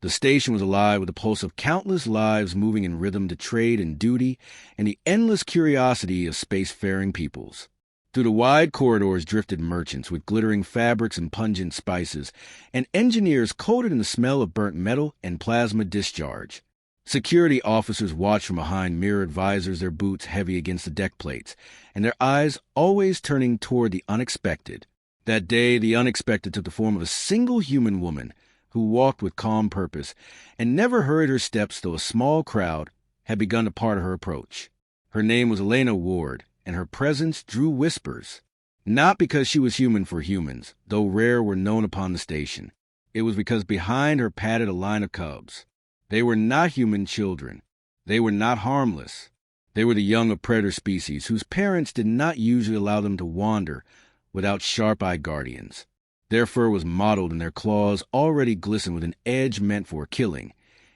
The station was alive with the pulse of countless lives moving in rhythm to trade and duty, and the endless curiosity of spacefaring peoples. Through the wide corridors drifted merchants with glittering fabrics and pungent spices, and engineers coated in the smell of burnt metal and plasma discharge. Security officers watched from behind mirrored visors, their boots heavy against the deck plates, and their eyes always turning toward the unexpected. That day, the unexpected took the form of a single human woman who walked with calm purpose and never hurried her steps, though a small crowd had begun to part her approach. Her name was Elena Ward, and her presence drew whispers. Not because she was human for humans, though rare were known upon the station. It was because behind her padded a line of cubs. They were not human children. They were not harmless. They were the young of predator species whose parents did not usually allow them to wander without sharp-eyed guardians. Their fur was mottled and their claws already glistened with an edge meant for killing,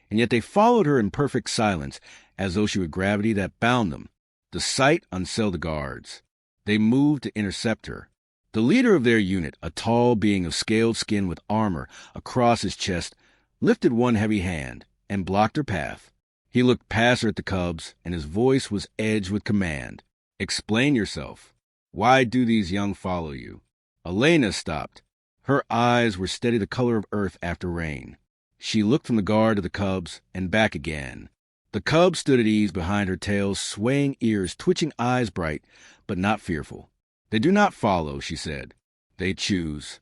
and yet they followed her in perfect silence as though she were gravity that bound them. The sight unsettled the guards. They moved to intercept her. The leader of their unit, a tall being of scaled skin with armor across his chest, lifted one heavy hand and blocked her path. He looked past her at the cubs, and his voice was edged with command. "Explain yourself. Why do these young follow you?" Elena stopped. Her eyes were steady, the color of earth after rain. She looked from the guard to the cubs and back again. The cubs stood at ease behind her tails, swaying ears, twitching eyes bright, but not fearful. "They do not follow," she said. "They choose."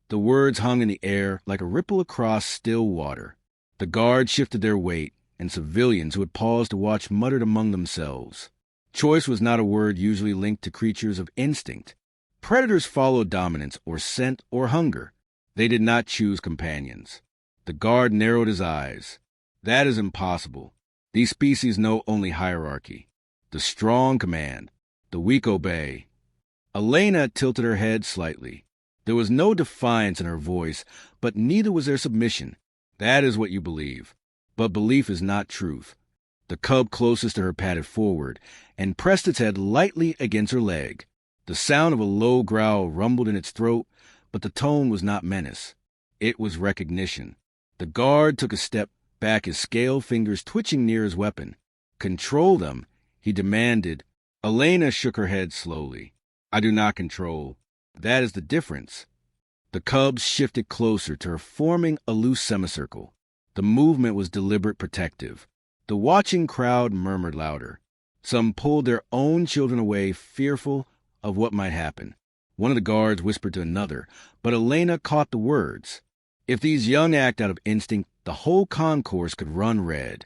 The words hung in the air like a ripple across still water. The guards shifted their weight, and civilians who had paused to watch muttered among themselves. Choice was not a word usually linked to creatures of instinct. Predators followed dominance or scent or hunger. They did not choose companions. The guard narrowed his eyes. "That is impossible. These species know only hierarchy. The strong command. The weak obey." Elena tilted her head slightly. There was no defiance in her voice, but neither was there submission. "That is what you believe. But belief is not truth." The cub closest to her padded forward and pressed its head lightly against her leg. The sound of a low growl rumbled in its throat, but the tone was not menace. It was recognition. The guard took a step back, his scaled fingers twitching near his weapon. "Control them," he demanded. Elena shook her head slowly. "I do not control. That is the difference." The cubs shifted closer to her, forming a loose semicircle. The movement was deliberate, protective. The watching crowd murmured louder. Some pulled their own children away, fearful of what might happen. One of the guards whispered to another, but Elena caught the words. "If these young act out of instinct, the whole concourse could run red."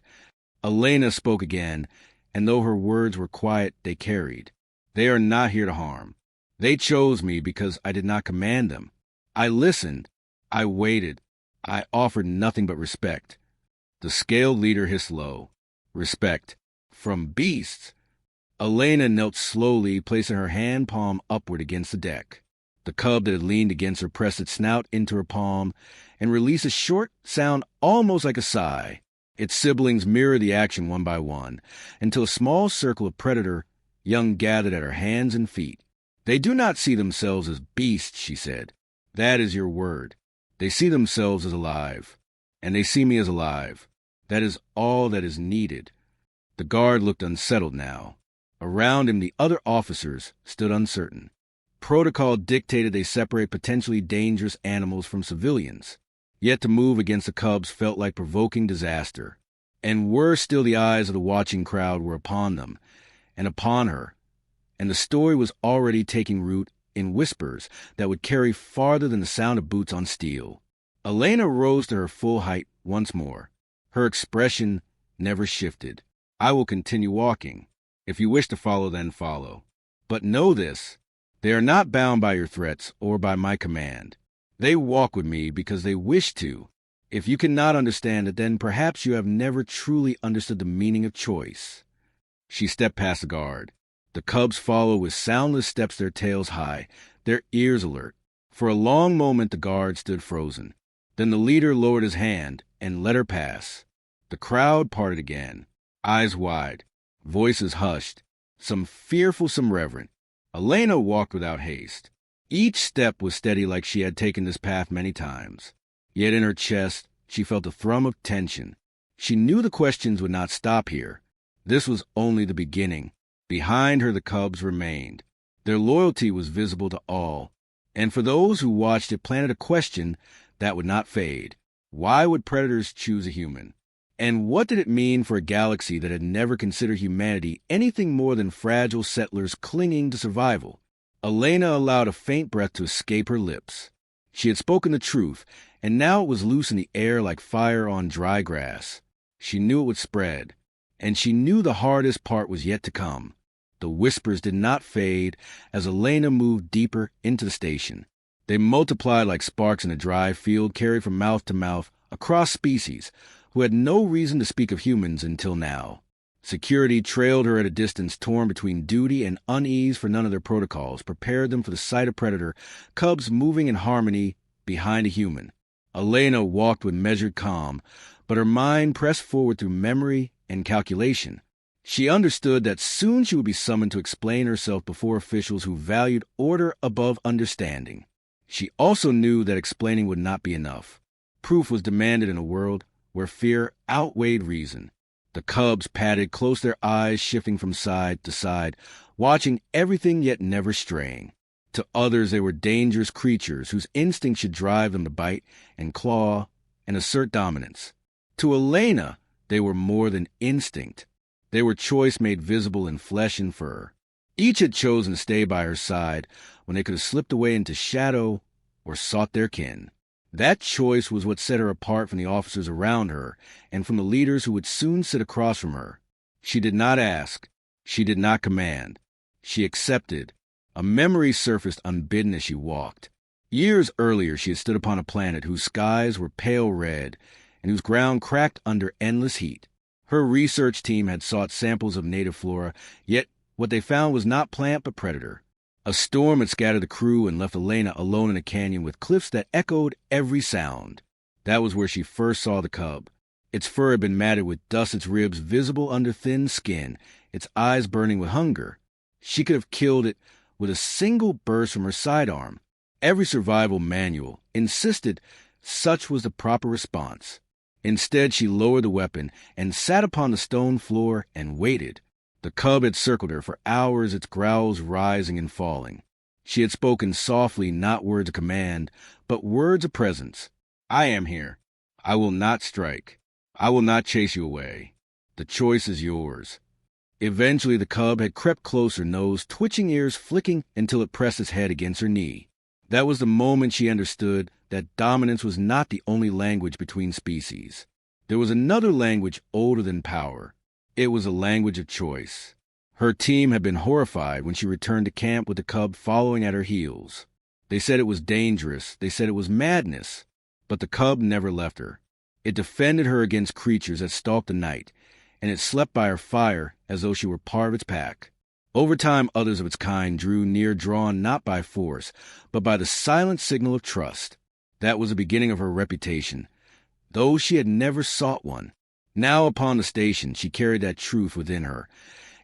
Elena spoke again, and though her words were quiet, they carried. "They are not here to harm. They chose me because I did not command them. I listened. I waited. I offered nothing but respect." The scaled leader hissed low. "Respect? From beasts?" Elena knelt slowly, placing her hand palm upward against the deck. The cub that had leaned against her pressed its snout into her palm and released a short sound almost like a sigh. Its siblings mirrored the action one by one, until a small circle of predator young gathered at her hands and feet. "They do not see themselves as beasts," she said. "That is your word. They see themselves as alive. And they see me as alive. That is all that is needed." The guard looked unsettled now. Around him, the other officers stood uncertain. Protocol dictated they separate potentially dangerous animals from civilians. Yet to move against the cubs felt like provoking disaster. And worse still, the eyes of the watching crowd were upon them, and upon her. And the story was already taking root in whispers that would carry farther than the sound of boots on steel. Elena rose to her full height once more. Her expression never shifted. "I will continue walking. If you wish to follow, then follow. But know this, they are not bound by your threats or by my command. They walk with me because they wish to. If you cannot understand it, then perhaps you have never truly understood the meaning of choice." She stepped past the guard. The cubs followed with soundless steps, their tails high, their ears alert. For a long moment the guard stood frozen. Then the leader lowered his hand and let her pass. The crowd parted again, eyes wide, voices hushed, some fearful, some reverent. Elena walked without haste. Each step was steady, like she had taken this path many times. Yet in her chest She felt a thrum of tension. She knew the questions would not stop here. This was only the beginning. Behind her, the cubs remained. Their loyalty was visible to all, and for those who watched it planted a question that would not fade. Why would predators choose a human? And what did it mean for a galaxy that had never considered humanity anything more than fragile settlers clinging to survival? Elena allowed a faint breath to escape her lips. She had spoken the truth, and now it was loose in the air like fire on dry grass. She knew it would spread, and she knew the hardest part was yet to come. The whispers did not fade as Elena moved deeper into the station. They multiplied like sparks in a dry field, carried from mouth to mouth across species who had no reason to speak of humans until now. Security trailed her at a distance, torn between duty and unease, for none of their protocols prepared them for the sight of predator cubs moving in harmony behind a human. Elena walked with measured calm, but her mind pressed forward through memory and calculation. She understood that soon she would be summoned to explain herself before officials who valued order above understanding. She also knew that explaining would not be enough. Proof was demanded in a world where fear outweighed reason. The cubs padded close, their eyes shifting from side to side, watching everything yet never straying. To others, they were dangerous creatures whose instinct should drive them to bite and claw and assert dominance. To Elena, they were more than instinct. They were choice made visible in flesh and fur. Each had chosen to stay by her side when they could have slipped away into shadow or sought their kin. That choice was what set her apart from the officers around her and from the leaders who would soon sit across from her. She did not ask. She did not command. She accepted. A memory surfaced unbidden as she walked. Years earlier, she had stood upon a planet whose skies were pale red and whose ground cracked under endless heat. Her research team had sought samples of native flora, yet what they found was not plant but predator. A storm had scattered the crew and left Elena alone in a canyon with cliffs that echoed every sound. That was where she first saw the cub. Its fur had been matted with dust, its ribs visible under thin skin, its eyes burning with hunger. She could have killed it with a single burst from her sidearm. Every survival manual insisted such was the proper response. Instead, she lowered the weapon and sat upon the stone floor and waited. The cub had circled her for hours, its growls rising and falling. She had spoken softly, not words of command, but words of presence. I am here. I will not strike. I will not chase you away. The choice is yours. Eventually, the cub had crept closer, nose twitching, ears flicking, until it pressed its head against her knee. That was the moment she understood that dominance was not the only language between species. There was another language older than power. It was a language of choice. Her team had been horrified when she returned to camp with the cub following at her heels. They said it was dangerous. They said it was madness. But the cub never left her. It defended her against creatures that stalked the night, and it slept by her fire as though she were part of its pack. Over time, others of its kind drew near, drawn not by force, but by the silent signal of trust. That was the beginning of her reputation, though she had never sought one. Now upon the station, she carried that truth within her,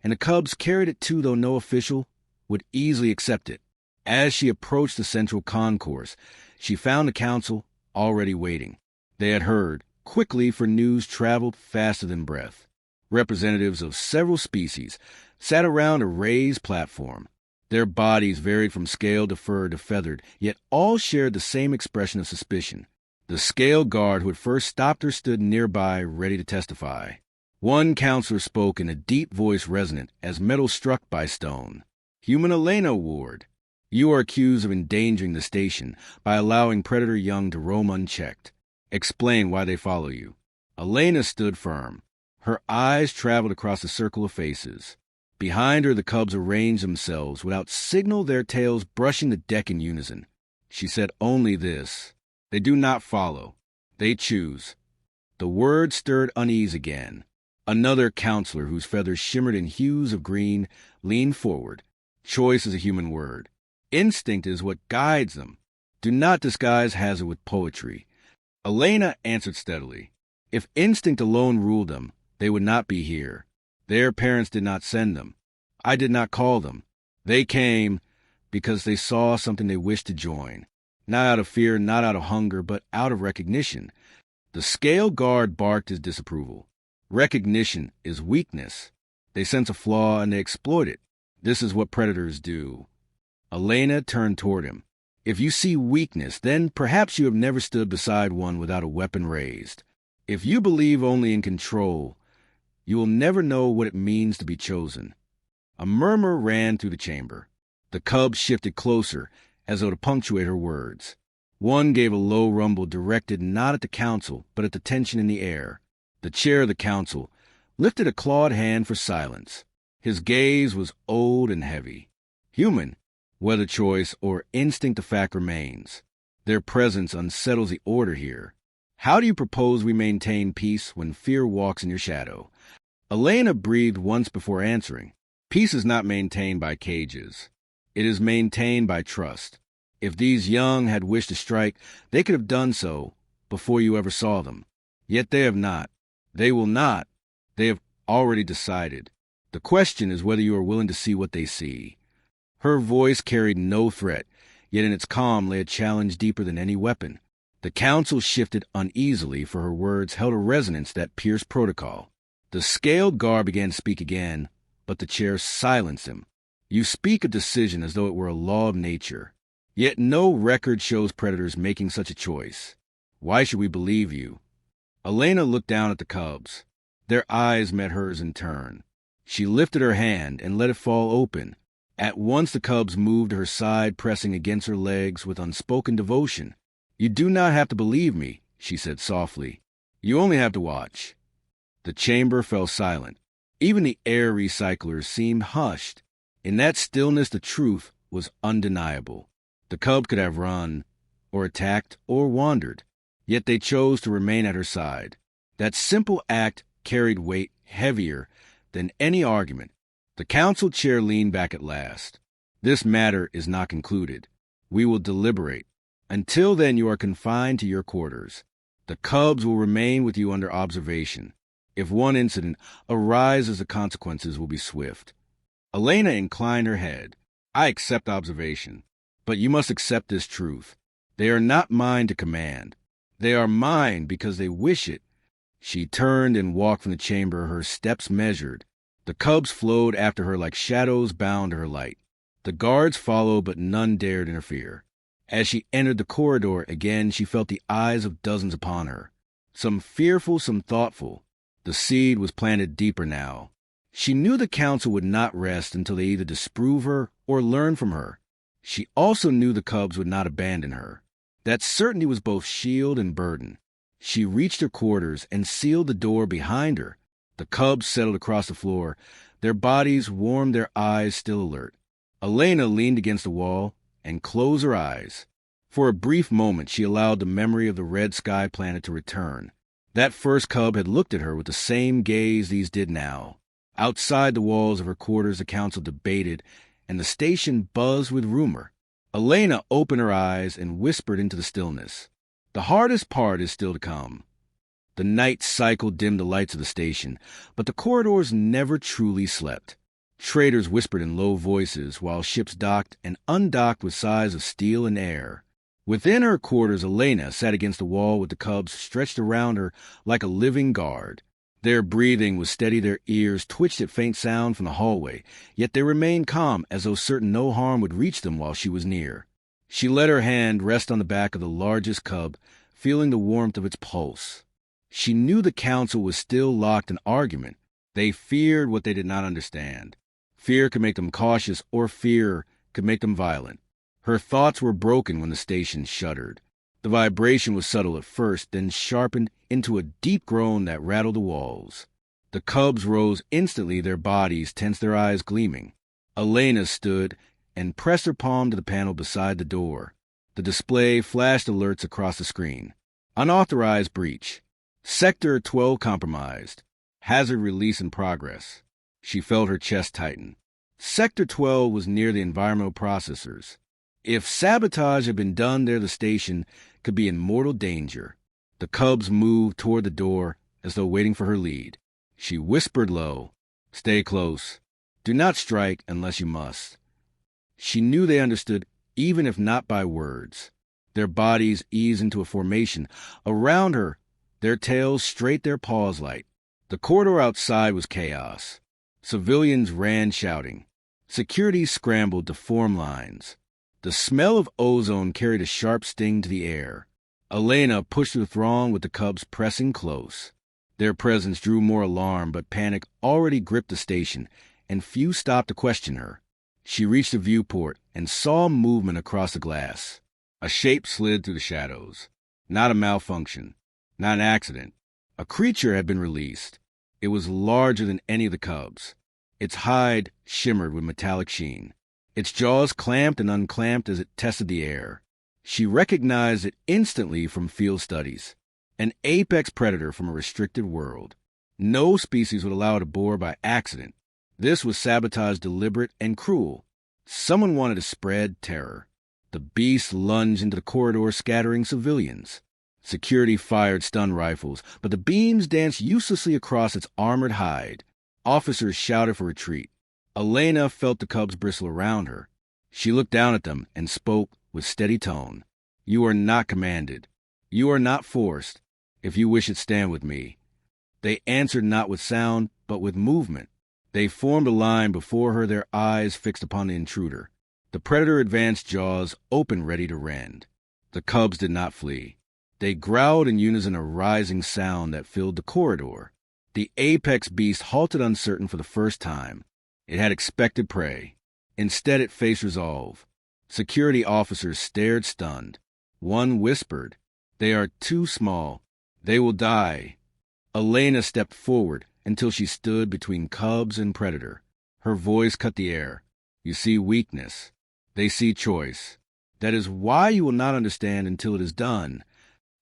and the cubs carried it too, though no official would easily accept it. As she approached the central concourse, she found the council already waiting. They had heard quickly, for news traveled faster than breath. Representatives of several species sat around a raised platform. Their bodies varied from scaled to fur to feathered, yet all shared the same expression of suspicion. The scale guard who had first stopped her stood nearby, ready to testify. One counselor spoke in a deep voice resonant as metal struck by stone. Human Elena Ward, you are accused of endangering the station by allowing predator young to roam unchecked. Explain why they follow you. Elena stood firm. Her eyes traveled across the circle of faces. Behind her, the cubs arranged themselves without signal, their tails brushing the deck in unison. She said only this: they do not follow. They choose. The word stirred unease again. Another counselor, whose feathers shimmered in hues of green, leaned forward. Choice is a human word. Instinct is what guides them. Do not disguise hazard with poetry. Elena answered steadily. If instinct alone ruled them, they would not be here. Their parents did not send them. I did not call them. They came because they saw something they wished to join. Not out of fear, not out of hunger, but out of recognition. The scale guard barked his disapproval. Recognition is weakness. They sense a flaw and they exploit it. This is what predators do. Elena turned toward him. If you see weakness, then perhaps you have never stood beside one without a weapon raised. If you believe only in control, you will never know what it means to be chosen. A murmur ran through the chamber. The cubs shifted closer, as though to punctuate her words. One gave a low rumble directed not at the council, but at the tension in the air. The chair of the council lifted a clawed hand for silence. His gaze was old and heavy. Human, whether choice or instinct, the fact remains. Their presence unsettles the order here. How do you propose we maintain peace when fear walks in your shadow? Elena breathed once before answering. Peace is not maintained by cages. It is maintained by trust. If these young had wished to strike, they could have done so before you ever saw them. Yet they have not. They will not. They have already decided. The question is whether you are willing to see what they see. Her voice carried no threat, yet in its calm lay a challenge deeper than any weapon. The council shifted uneasily, for her words held a resonance that pierced protocol. The scaled guard began to speak again, but the chair silenced him. You speak a decision as though it were a law of nature. Yet no record shows predators making such a choice. Why should we believe you? Elena looked down at the cubs. Their eyes met hers in turn. She lifted her hand and let it fall open. At once the cubs moved to her side, pressing against her legs with unspoken devotion. You do not have to believe me, she said softly. You only have to watch. The chamber fell silent. Even the air recyclers seemed hushed. In that stillness the truth was undeniable. The cub could have run, or attacked, or wandered, yet they chose to remain at her side. That simple act carried weight heavier than any argument. The council chair leaned back at last. This matter is not concluded. We will deliberate. Until then you are confined to your quarters. The cubs will remain with you under observation. If one incident arises, the consequences will be swift. Elena inclined her head. I accept observation. But you must accept this truth. They are not mine to command. They are mine because they wish it. She turned and walked from the chamber, her steps measured. The cubs flowed after her like shadows bound to her light. The guards followed, but none dared interfere. As she entered the corridor again, she felt the eyes of dozens upon her. Some fearful, some thoughtful. The seed was planted deeper now. She knew the council would not rest until they either disprove her or learn from her. She also knew the cubs would not abandon her. That certainty was both shield and burden. She reached her quarters and sealed the door behind her. The cubs settled across the floor, their bodies warm, their eyes still alert. Elena leaned against the wall and closed her eyes. For a brief moment she allowed the memory of the red sky planet to return. That first cub had looked at her with the same gaze these did now. Outside the walls of her quarters the council debated, and the station buzzed with rumor. Elena opened her eyes and whispered into the stillness. The hardest part is still to come. The night cycle dimmed the lights of the station, but the corridors never truly slept. Traders whispered in low voices while ships docked and undocked with sighs of steel and air. Within her quarters, Elena sat against the wall with the cubs stretched around her like a living guard. Their breathing was steady, their ears twitched at faint sound from the hallway, yet they remained calm as though certain no harm would reach them while she was near. She let her hand rest on the back of the largest cub, feeling the warmth of its pulse. She knew the council was still locked in argument. They feared what they did not understand. Fear could make them cautious, or fear could make them violent. Her thoughts were broken when the station shuddered. The vibration was subtle at first, then sharpened into a deep groan that rattled the walls. The cubs rose instantly, their bodies tense, their eyes gleaming. Elena stood and pressed her palm to the panel beside the door. The display flashed alerts across the screen. Unauthorized breach. Sector 12 compromised. Hazard release in progress. She felt her chest tighten. Sector 12 was near the environmental processors. If sabotage had been done there, the station could be in mortal danger. The cubs moved toward the door as though waiting for her lead. She whispered low, "Stay close. Do not strike unless you must." She knew they understood, even if not by words. Their bodies eased into a formation. Around her, their tails straight, their paws light. The corridor outside was chaos. Civilians ran shouting. Security scrambled to form lines. The smell of ozone carried a sharp sting to the air. Elena pushed through the throng with the cubs pressing close. Their presence drew more alarm, but panic already gripped the station, and few stopped to question her. She reached the viewport and saw movement across the glass. A shape slid through the shadows. Not a malfunction. Not an accident. A creature had been released. It was larger than any of the cubs. Its hide shimmered with metallic sheen. Its jaws clamped and unclamped as it tested the air. She recognized it instantly from field studies. An apex predator from a restricted world. No species would allow it to bore by accident. This was sabotage deliberate and cruel. Someone wanted to spread terror. The beast lunged into the corridor, scattering civilians. Security fired stun rifles, but the beams danced uselessly across its armored hide. Officers shouted for retreat. Elena felt the cubs bristle around her. She looked down at them and spoke with steady tone. "You are not commanded. You are not forced. If you wish it, stand with me." They answered not with sound, but with movement. They formed a line before her, their eyes fixed upon the intruder. The predator advanced, jaws open, ready to rend. The cubs did not flee. They growled in unison, a rising sound that filled the corridor. The apex beast halted, uncertain for the first time. It had expected prey. Instead, it faced resolve. Security officers stared stunned. One whispered, "They are too small. They will die." Elena stepped forward until she stood between cubs and predator. Her voice cut the air. "You see weakness. They see choice. That is why you will not understand until it is done."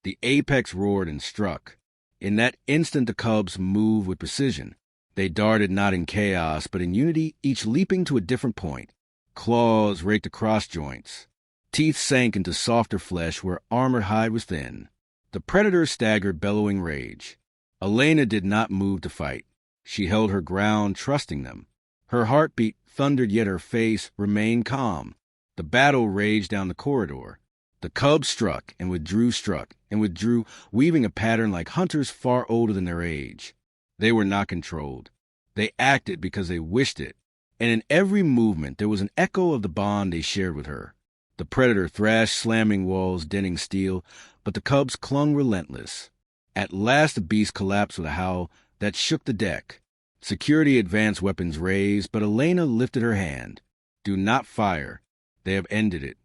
The apex roared and struck. In that instant, the cubs moved with precision. They darted not in chaos, but in unity, each leaping to a different point. Claws raked across joints. Teeth sank into softer flesh where armored hide was thin. The predator staggered, bellowing rage. Elena did not move to fight. She held her ground, trusting them. Her heartbeat thundered, yet her face remained calm. The battle raged down the corridor. The cubs struck, withdrew, weaving a pattern like hunters far older than their age. They were not controlled. They acted because they wished it, and in every movement there was an echo of the bond they shared with her. The predator thrashed, slamming walls, denting steel, but the cubs clung relentless. At last the beast collapsed with a howl that shook the deck. Security advanced, weapons raised, but Elena lifted her hand. "Do not fire. They have ended it."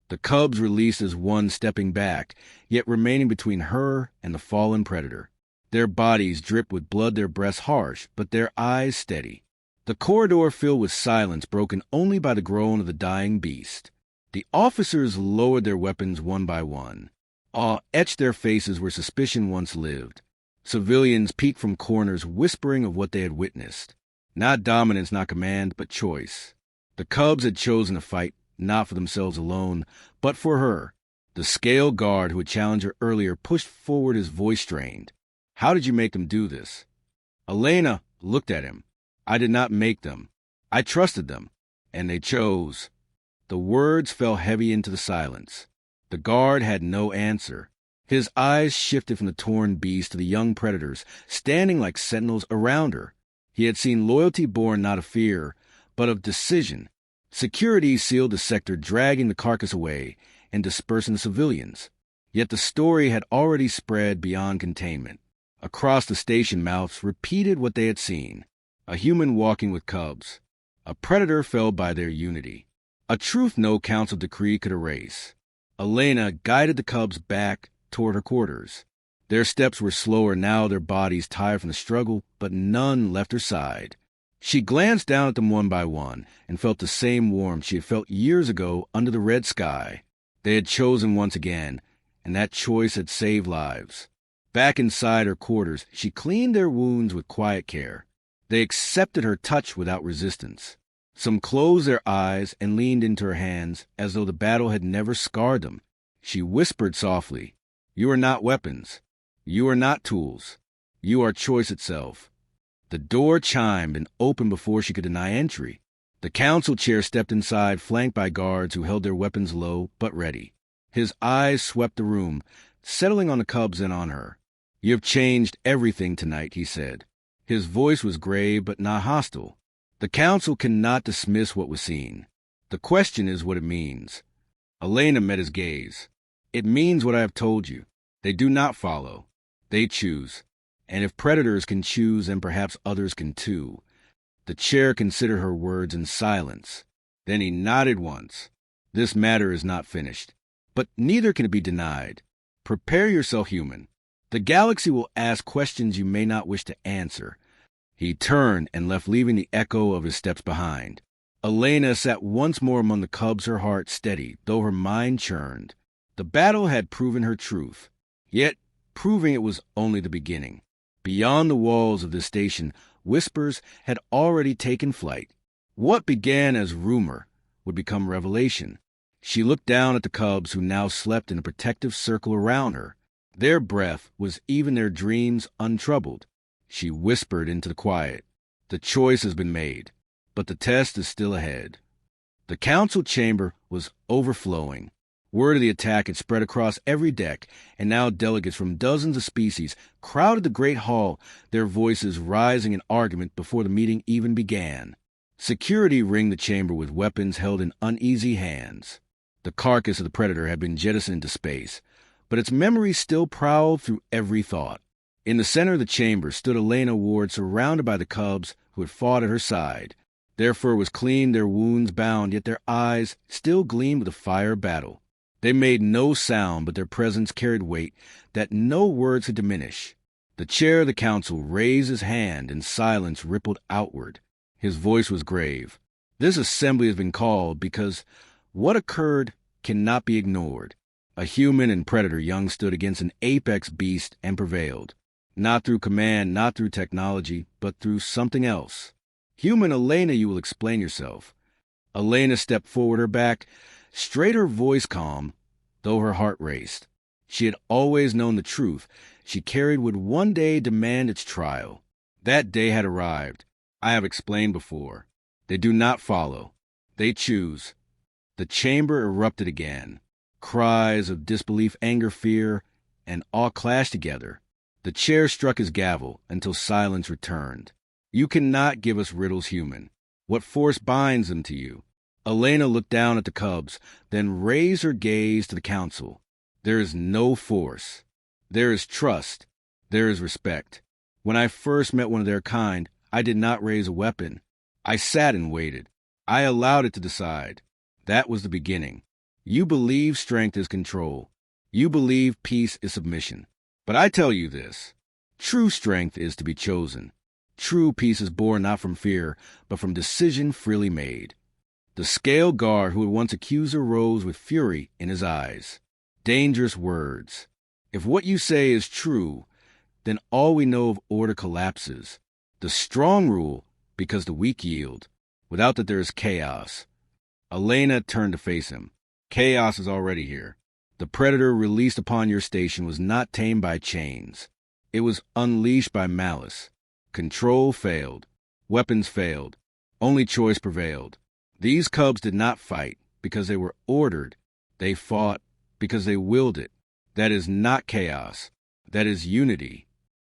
The cubs released as one, stepping back, yet remaining between her and the fallen predator. Their bodies dripped with blood, their breaths harsh, but their eyes steady. The corridor filled with silence, broken only by the groan of the dying beast. The officers lowered their weapons one by one. Awe etched their faces where suspicion once lived. Civilians peeked from corners, whispering of what they had witnessed. Not dominance, not command, but choice. The cubs had chosen to fight, not for themselves alone, but for her. The scale guard who had challenged her earlier pushed forward, his voice strained. "How did you make them do this?" Elena looked at him. "I did not make them. I trusted them, and they chose." The words fell heavy into the silence. The guard had no answer. His eyes shifted from the torn beast to the young predators, standing like sentinels around her. He had seen loyalty born not of fear, but of decision. Security sealed the sector, dragging the carcass away and dispersing the civilians. Yet the story had already spread beyond containment. Across the station, mouths repeated what they had seen. A human walking with cubs. A predator felled by their unity. A truth no council decree could erase. Elena guided the cubs back toward her quarters. Their steps were slower now, their bodies tired from the struggle, but none left her side. She glanced down at them one by one and felt the same warmth she had felt years ago under the red sky. They had chosen once again, and that choice had saved lives. Back inside her quarters, she cleaned their wounds with quiet care. They accepted her touch without resistance. Some closed their eyes and leaned into her hands as though the battle had never scarred them. She whispered softly, "You are not weapons. You are not tools. You are choice itself." The door chimed and opened before she could deny entry. The council chair stepped inside, flanked by guards who held their weapons low but ready. His eyes swept the room, settling on the cubs and on her. You have changed everything tonight, he said. His voice was grave but not hostile. The council cannot dismiss what was seen. The question is what it means. Elena met his gaze. It means what I have told you. They do not follow. They choose. And if predators can choose, then perhaps others can too. The chair considered her words in silence. Then he nodded once. This matter is not finished. But neither can it be denied. Prepare yourself, human. The galaxy will ask questions you may not wish to answer. He turned and left, leaving the echo of his steps behind. Elena sat once more among the cubs, her heart steady, though her mind churned. The battle had proven her truth, yet proving it was only the beginning. Beyond the walls of the station, whispers had already taken flight. What began as rumor would become revelation. She looked down at the cubs who now slept in a protective circle around her. Their breath was even their dreams untroubled. She whispered into the quiet. The choice has been made, but the test is still ahead. The council chamber was overflowing. Word of the attack had spread across every deck, and now delegates from dozens of species crowded the great hall, their voices rising in argument before the meeting even began. Security ringed the chamber with weapons held in uneasy hands. The carcass of the predator had been jettisoned into space, but its memory still prowled through every thought. In the center of the chamber stood Elena Ward, surrounded by the cubs who had fought at her side. Their fur was clean, their wounds bound, yet their eyes still gleamed with the fire of battle. They made no sound, but their presence carried weight that no words could diminish. The chair of the council raised his hand, and silence rippled outward. His voice was grave. This assembly has been called because what occurred cannot be ignored. A human and predator young stood against an apex beast and prevailed. Not through command, not through technology, but through something else. Human Elena, you will explain yourself. Elena stepped forward, her back straight, her voice calm, though her heart raced. She had always known the truth she carried would one day demand its trial. That day had arrived. I have explained before. They do not follow. They choose. The chamber erupted again. Cries of disbelief, anger, fear, and awe clashed together. The chair struck his gavel until silence returned. You cannot give us riddles, human. What force binds them to you? Elena looked down at the cubs, then raised her gaze to the council. There is no force. There is trust. There is respect. When I first met one of their kind, I did not raise a weapon. I sat and waited. I allowed it to decide. That was the beginning. You believe strength is control. You believe peace is submission. But I tell you this. True strength is to be chosen. True peace is born not from fear, but from decision freely made. The scale guard who had once accused her rose with fury in his eyes. Dangerous words. If what you say is true, then all we know of order collapses. The strong rule because the weak yield. Without that there is chaos. Elena turned to face him. Chaos is already here. The predator released upon your station was not tamed by chains. It was unleashed by malice. Control failed. Weapons failed. Only choice prevailed. These cubs did not fight because they were ordered. They fought because they willed it. That is not chaos. That is unity.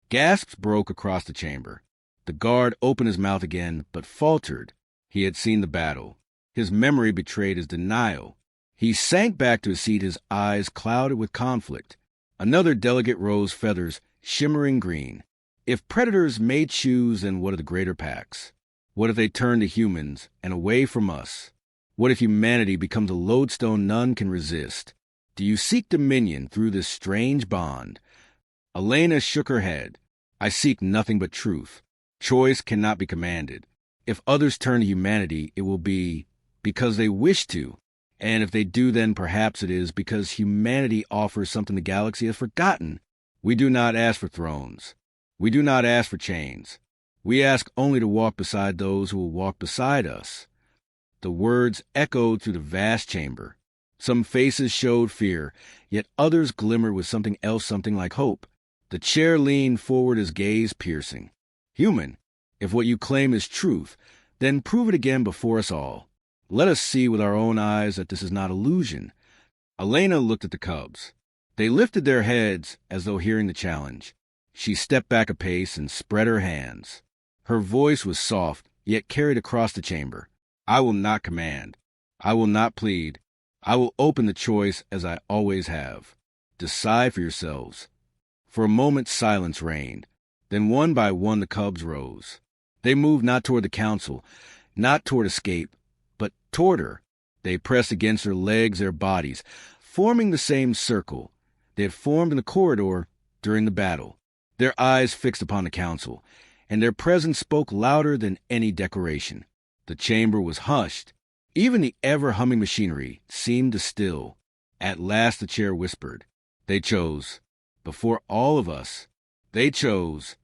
Gasps broke across the chamber. The guard opened his mouth again, but faltered. He had seen the battle. His memory betrayed his denial. He sank back to his seat, his eyes clouded with conflict. Another delegate rose, feathers shimmering green. If predators may choose, then what of the greater packs? What if they turn to humans and away from us? What if humanity becomes a lodestone none can resist? Do you seek dominion through this strange bond? Elena shook her head. I seek nothing but truth. Choice cannot be commanded. If others turn to humanity, it will be because they wish to. And if they do, then perhaps it is because humanity offers something the galaxy has forgotten. We do not ask for thrones. We do not ask for chains. We ask only to walk beside those who will walk beside us. The words echoed through the vast chamber. Some faces showed fear, yet others glimmered with something else, something like hope. The chair leaned forward, his gaze piercing. Human, if what you claim is truth, then prove it again before us all. Let us see with our own eyes that this is not illusion. Elena looked at the cubs. They lifted their heads as though hearing the challenge. She stepped back a pace and spread her hands. Her voice was soft, yet carried across the chamber. I will not command. I will not plead. I will open the choice as I always have. Decide for yourselves. For a moment silence reigned. Then one by one the cubs rose. They moved not toward the council, not toward escape, but toward her. They pressed against her legs, their bodies, forming the same circle they had formed in the corridor during the battle. Their eyes fixed upon the council, and their presence spoke louder than any declaration. The chamber was hushed. Even the ever-humming machinery seemed to still. At last the chair whispered. They chose. Before all of us, they chose.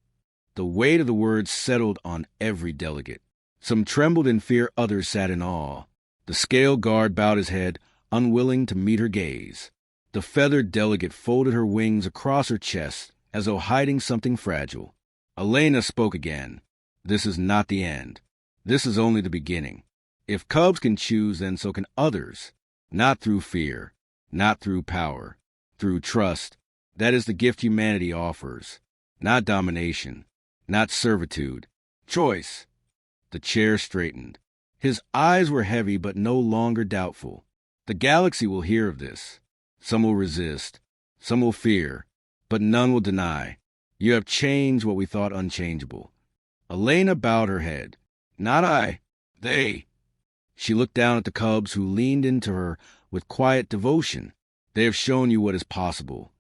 The weight of the words settled on every delegate. Some trembled in fear, others sat in awe. The scale guard bowed his head, unwilling to meet her gaze. The feathered delegate folded her wings across her chest, as though hiding something fragile. Elena spoke again. This is not the end. This is only the beginning. If cubs can choose, then so can others. Not through fear, not through power, through trust. That is the gift humanity offers. Not domination, not servitude. Choice. The chair straightened. His eyes were heavy but no longer doubtful. The galaxy will hear of this. Some will resist, some will fear, but none will deny. You have changed what we thought unchangeable. Elena bowed her head. Not I. They. She looked down at the cubs who leaned into her with quiet devotion. They have shown you what is possible.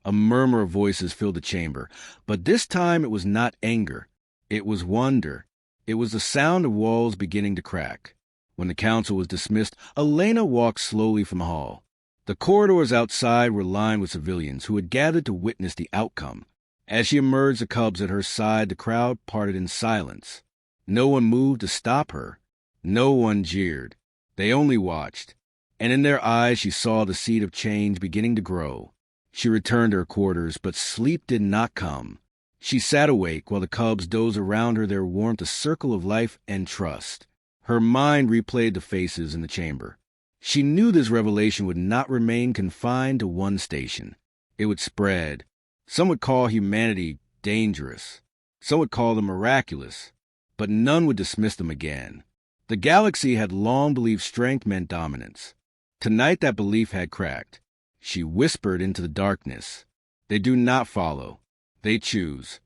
A murmur of voices filled the chamber, but this time it was not anger. It was wonder. It was the sound of walls beginning to crack. When the council was dismissed, Elena walked slowly from the hall. The corridors outside were lined with civilians who had gathered to witness the outcome. As she emerged, the cubs at her side, the crowd parted in silence. No one moved to stop her. No one jeered. They only watched. And in their eyes she saw the seed of change beginning to grow. She returned to her quarters, but sleep did not come. She sat awake while the cubs dozed around her, their warmth a circle of life and trust. Her mind replayed the faces in the chamber. She knew this revelation would not remain confined to one station. It would spread. Some would call humanity dangerous. Some would call them miraculous. But none would dismiss them again. The galaxy had long believed strength meant dominance. Tonight that belief had cracked. She whispered into the darkness. They do not follow. They choose.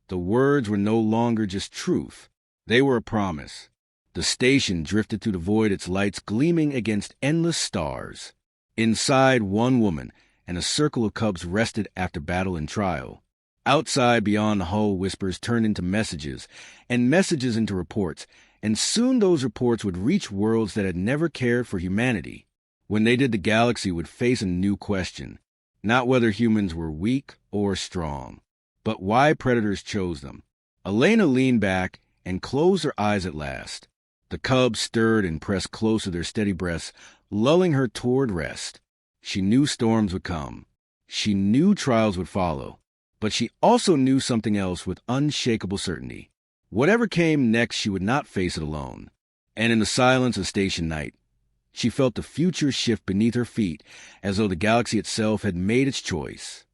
The words were no longer just truth. They were a promise. The station drifted through the void, its lights gleaming against endless stars. Inside, one woman and a circle of cubs rested after battle and trial. Outside, beyond the hull, whispers turned into messages, and messages into reports, and soon those reports would reach worlds that had never cared for humanity. When they did, the galaxy would face a new question. Not whether humans were weak or strong, but why predators chose them. Elena leaned back and closed her eyes at last. The cubs stirred and pressed closer their steady breaths, lulling her toward rest. She knew storms would come. She knew trials would follow. But she also knew something else with unshakable certainty. Whatever came next, she would not face it alone. And in the silence of station night, she felt the future shift beneath her feet, as though the galaxy itself had made its choice.